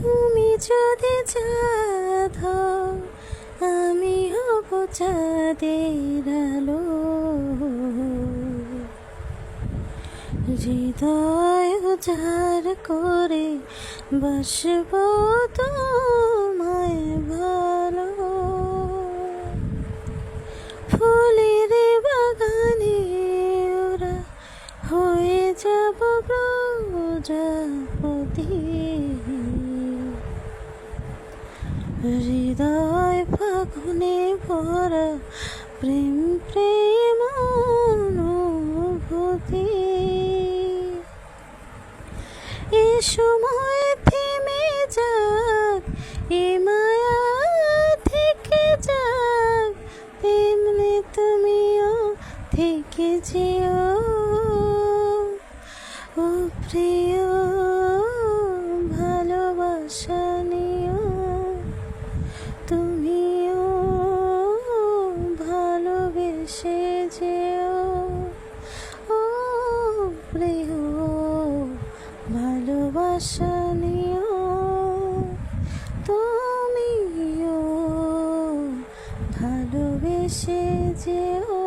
তুমি যদি চাঁদ হও, আমি হব চাঁদের আলো। হৃদয় উজাড় করে বাসব তোমায় ভালো। ফুলের বাগানে ওরা হয়ে যাব প্রজাপতি। হৃদয় ফাগুনে ভরা প্রেম প্রেম অনুভূতি। এ সময় থেমে যাক, এ মায়া থেকে যাক, তেমনি তুমিও থেকে যেও। ও প্রিয় ভালোবাসা নিও, তুমিও ভালোবেসে যেও। ও প্রিয় ভালোবাসা নিও, তুমিও ভালোবেসে যেও।